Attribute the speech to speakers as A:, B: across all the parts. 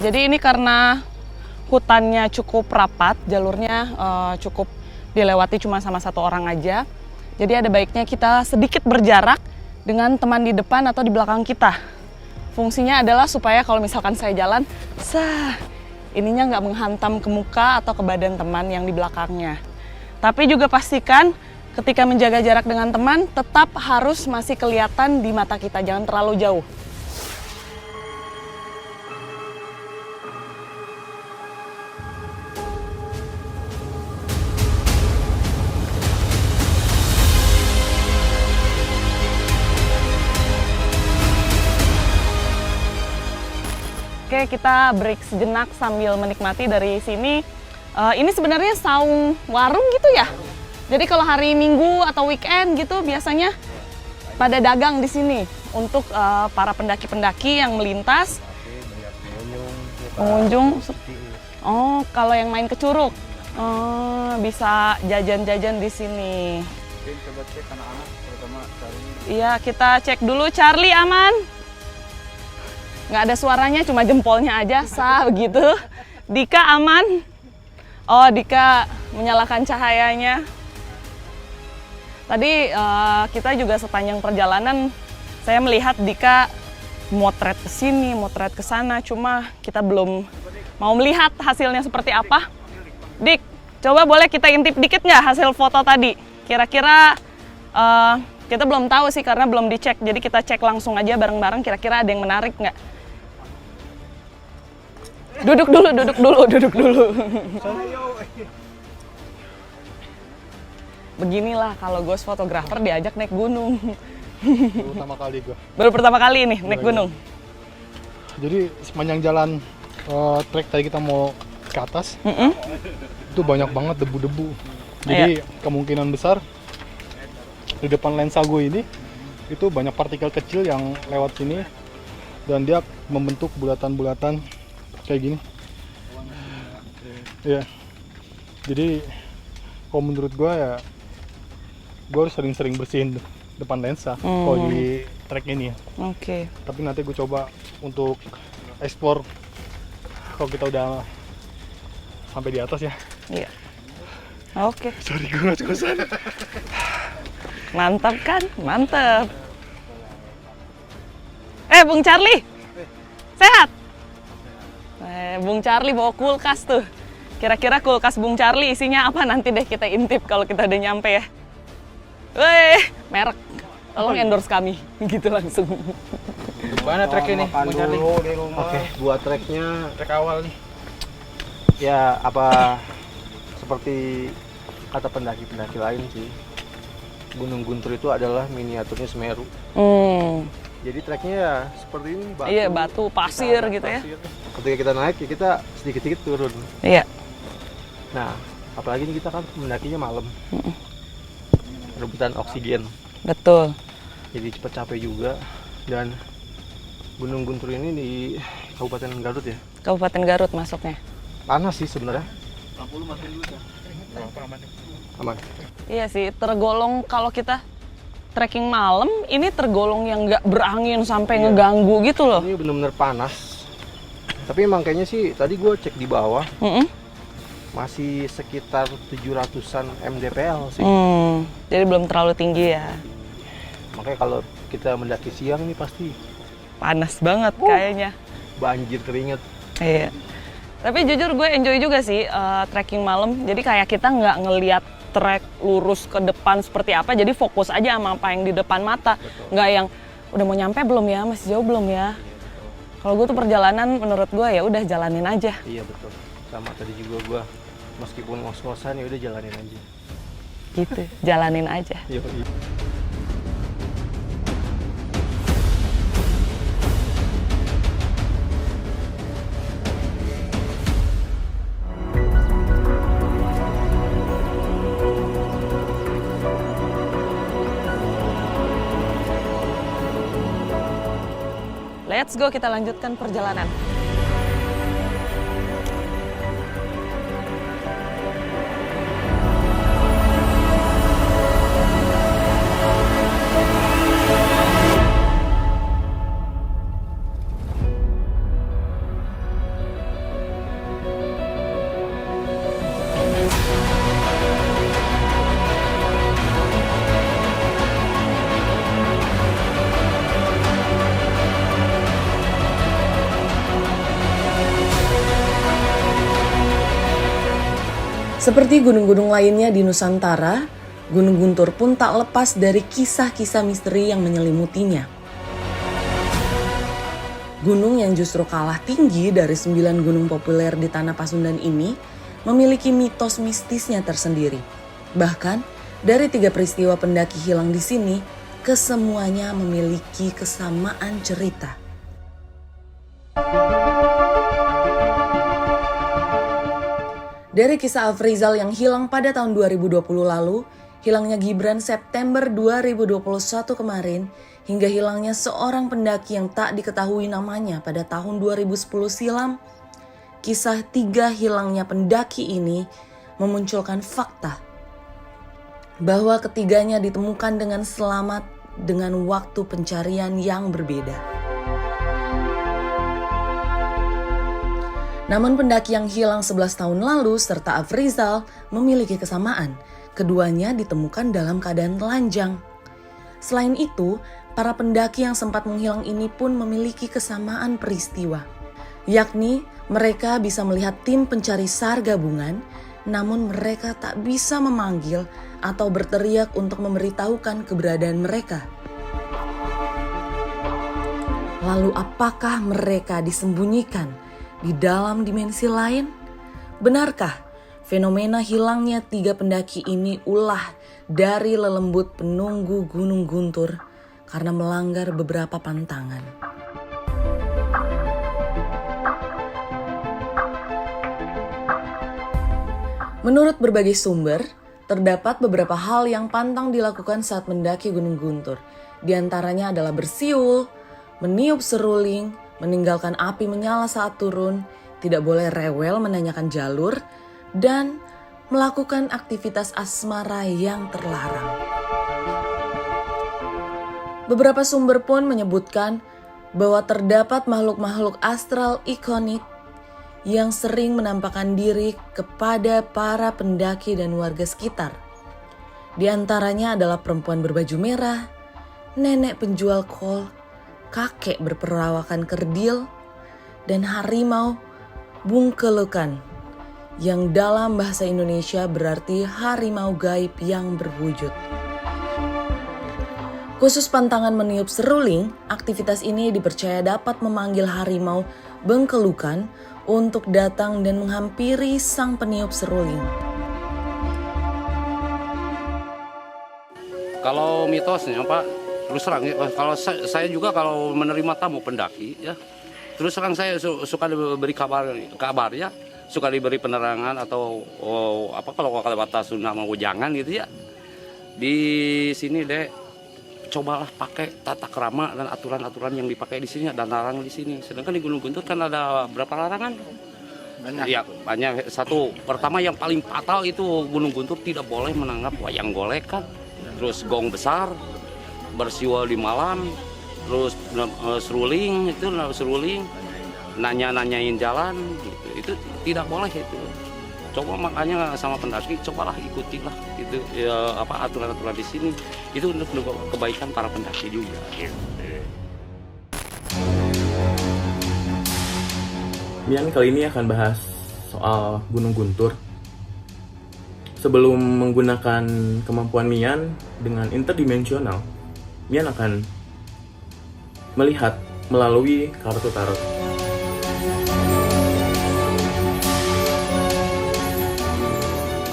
A: Jadi ini karena hutannya cukup rapat, jalurnya cukup dilewati cuma sama satu orang aja. Jadi ada baiknya kita sedikit berjarak dengan teman di depan atau di belakang kita. Fungsinya adalah supaya kalau misalkan saya jalan, ininya nggak menghantam ke muka atau ke badan teman yang di belakangnya. Tapi juga pastikan ketika menjaga jarak dengan teman, tetap harus masih kelihatan di mata kita, jangan terlalu jauh. Oke, kita break sejenak sambil menikmati dari sini. Ini sebenarnya saung warung gitu ya. Jadi kalau hari Minggu atau weekend gitu biasanya pada dagang di sini untuk para pendaki-pendaki yang melintas. Pengunjung. Oh, kalau yang main ke Curug, bisa jajan-jajan di sini.
B: Coba cek anak-anak, terutama Charlie.
A: Iya, kita cek dulu. Charlie aman? Nggak ada suaranya, cuma jempolnya aja, begitu. Dika aman? Oh, Dika menyalakan cahayanya. Tadi kita juga sepanjang perjalanan, saya melihat Dika motret ke sini, motret ke sana, cuma kita belum mau melihat hasilnya seperti apa. Dik, coba boleh kita intip dikit nggak hasil foto tadi? Kira-kira kita belum tahu sih karena belum dicek, jadi kita cek langsung aja bareng-bareng kira-kira ada yang menarik nggak? Duduk dulu. Beginilah kalau ghost photographer diajak naik gunung. Baru pertama kali nih naik gunung.
B: Jadi sepanjang jalan trek tadi kita mau ke atas, itu banyak banget debu-debu. Jadi kemungkinan besar di depan lensa gue ini itu banyak partikel kecil yang lewat sini dan dia membentuk bulatan-bulatan kayak gini. Ya. Jadi kalau menurut gue ya gue harus sering-sering bersihin depan lensa kalau di trek ini.
A: Oke.
B: Tapi nanti gue coba untuk explore kalau kita udah sampai di atas ya.
A: Iya. Oke.
B: Sorry gue ngos-ngosan.
A: Mantap kan? Mantap. Bung Charlie. Sehat? Bung Charlie bawa kulkas tuh. Kira-kira kulkas Bung Charlie isinya apa? Nanti deh kita intip kalau kita udah nyampe ya. Merek. Tolong endorse kami. Gitu langsung.
C: Gimana trek ini, Bung Charlie?
D: Oke, buat treknya
C: Trek awal nih.
D: ya apa seperti kata pendaki-pendaki lain sih. Gunung Guntur itu adalah miniaturnya Semeru. Jadi treknya ya seperti ini, batu.
A: Iya, batu, pasir gitu ya.
D: Ketika kita naik ya kita sedikit-sedikit turun.
A: Iya.
D: Nah, apalagi ini kita kan mendakinya malam. Rebutan oksigen.
A: Betul.
D: Jadi cepat capek juga. Dan Gunung Guntur ini di Kabupaten Garut ya.
A: Kabupaten Garut masuknya.
D: Panas sih sebenarnya. Aman.
A: Iya sih, tergolong kalau kita trekking malam, ini tergolong yang nggak berangin sampai ngeganggu gitu loh.
D: Ini benar-benar panas. Tapi emang kayaknya sih tadi gue cek di bawah. Masih sekitar 700-an mdpl sih.
A: Jadi belum terlalu tinggi ya.
D: Makanya kalau kita mendaki siang ini pasti
A: Panas banget kayaknya.
D: banjir keringet.
A: Iya. Tapi jujur gue enjoy juga sih trekking malam. Jadi kayak kita nggak ngelihat trek lurus ke depan seperti apa. Jadi fokus aja sama apa yang di depan mata. Nggak yang udah mau nyampe belum ya, masih jauh belum ya. Kalau gue tuh perjalanan menurut gue ya udah jalanin aja.
D: Iya betul. Sama tadi juga gue meskipun ngos-ngosan ya udah jalanin aja.
A: Gitu, jalanin aja.
D: Iya.
A: Let's go, kita lanjutkan perjalanan. Seperti gunung-gunung lainnya di Nusantara, Gunung Guntur pun tak lepas dari kisah-kisah misteri yang menyelimutinya. Gunung yang justru kalah tinggi dari 9 gunung populer di tanah Pasundan ini memiliki mitos mistisnya tersendiri. Bahkan, dari 3 peristiwa pendaki hilang di sini, kesemuanya memiliki kesamaan cerita. Dari kisah Afrizal yang hilang pada tahun 2020 lalu, hilangnya Gibran September 2021 kemarin, hingga hilangnya seorang pendaki yang tak diketahui namanya pada tahun 2010 silam, kisah 3 hilangnya pendaki ini memunculkan fakta bahwa ketiganya ditemukan dengan selamat dengan waktu pencarian yang berbeda. Namun pendaki yang hilang 11 tahun lalu serta Afrizal memiliki kesamaan. Keduanya ditemukan dalam keadaan telanjang. Selain itu, para pendaki yang sempat menghilang ini pun memiliki kesamaan peristiwa. Yakni mereka bisa melihat tim pencari SAR gabungan, namun mereka tak bisa memanggil atau berteriak untuk memberitahukan keberadaan mereka. Lalu apakah mereka disembunyikan di dalam dimensi lain? Benarkah fenomena hilangnya 3 pendaki ini ulah dari lelembut penunggu Gunung Guntur karena melanggar beberapa pantangan? Menurut berbagai sumber, terdapat beberapa hal yang pantang dilakukan saat mendaki Gunung Guntur. Di antaranya adalah bersiul, meniup seruling, meninggalkan api menyala saat turun, tidak boleh rewel menanyakan jalur, dan melakukan aktivitas asmara yang terlarang. Beberapa sumber pun menyebutkan bahwa terdapat makhluk-makhluk astral ikonik yang sering menampakkan diri kepada para pendaki dan warga sekitar. Di antaranya adalah perempuan berbaju merah, nenek penjual kol, kakek berperawakan kerdil, dan harimau bungkelekan yang dalam bahasa Indonesia berarti harimau gaib yang berwujud. Khusus pantangan meniup seruling, aktivitas ini dipercaya dapat memanggil harimau bengkelukan untuk datang dan menghampiri sang peniup seruling.
E: Kalau mitosnya Pak, terus terang kalau saya juga kalau menerima tamu pendaki ya, terus terang saya suka diberi kabar ya, suka diberi penerangan atau kalau kata Sunda mau jangan gitu ya. Di sini deh cobalah pakai tata krama dan aturan-aturan yang dipakai di sini, dan larang di sini. Sedangkan di Gunung Guntur kan ada berapa larangan? Banyak. Ya, banyak. Satu, pertama yang paling fatal itu Gunung Guntur tidak boleh menanggap wayang golekan, terus gong besar, bersiul di malam, terus seruling, nanya-nanyain jalan, gitu. Itu tidak boleh itu. Coba makanya sama pendaki, cobalah ikutilah itu ya, aturan-aturan di sini. Itu untuk kebaikan para pendaki juga.
F: Mian kali ini akan bahas soal Gunung Guntur. Sebelum menggunakan kemampuan Mian dengan interdimensional, Mian akan melihat melalui kartu tarot.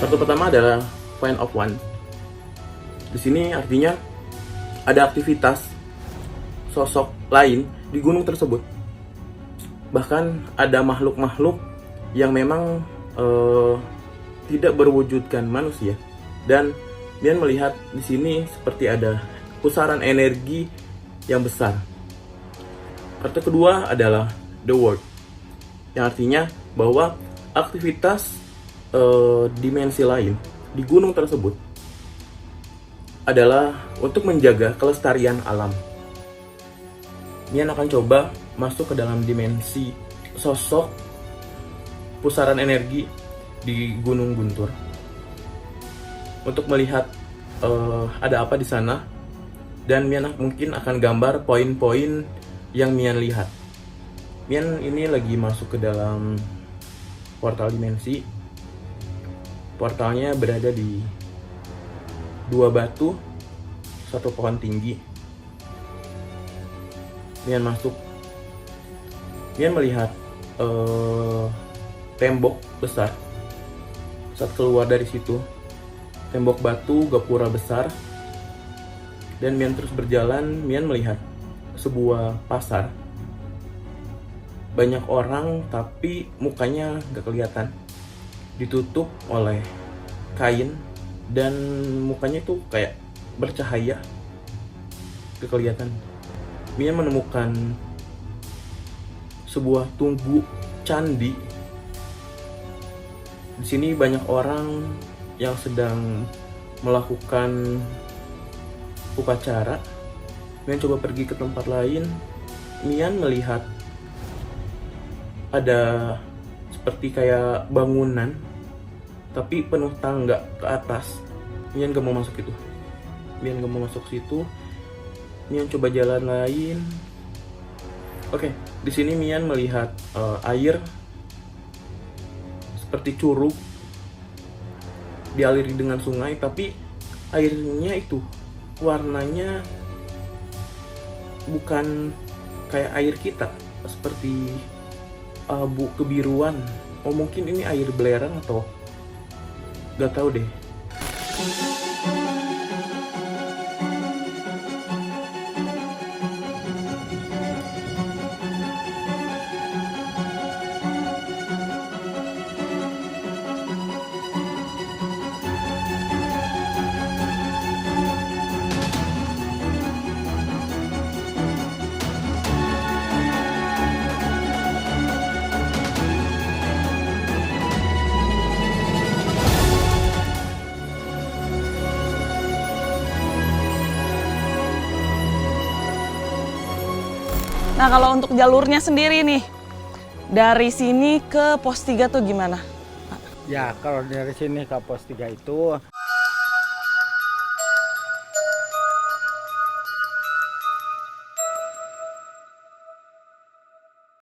F: Kartu pertama adalah Point of One. Di sini artinya ada aktivitas sosok lain di gunung tersebut. Bahkan ada makhluk-makhluk yang memang tidak berwujudkan manusia. Dan Mian melihat di sini seperti ada pusaran energi yang besar. Kartu kedua adalah The World, yang artinya bahwa aktivitas dimensi lain di gunung tersebut adalah untuk menjaga kelestarian alam. Mian akan coba masuk ke dalam dimensi sosok pusaran energi di Gunung Guntur untuk melihat ada apa di sana, dan Mian mungkin akan gambar poin-poin yang Mian lihat. Mian ini lagi masuk ke dalam portal dimensi. Portalnya berada di 2 batu, 1 pohon tinggi. Mian masuk. Mian melihat tembok besar. Saat keluar dari situ, tembok batu gapura besar. Dan Mian terus berjalan, Mian melihat sebuah pasar. Banyak orang tapi mukanya gak kelihatan. Ditutup oleh kain dan mukanya tuh kayak bercahaya. Gak kelihatan. Mian menemukan sebuah tunggu candi. Di sini banyak orang yang sedang melakukan upacara. Mian coba pergi ke tempat lain. Mian melihat ada seperti kayak bangunan tapi penuh tangga ke atas. Mian gak mau masuk itu. Mian gak mau masuk situ. Mian coba jalan lain. Oke, di sini Mian melihat air seperti curug dialiri dengan sungai, tapi airnya itu warnanya bukan kayak air kita, seperti abu kebiruan. Oh, mungkin ini air belerang atau gak tahu deh.
A: Nah, kalau untuk jalurnya sendiri nih, dari sini ke pos 3 tuh gimana?
C: Ya, kalau dari sini ke pos 3 itu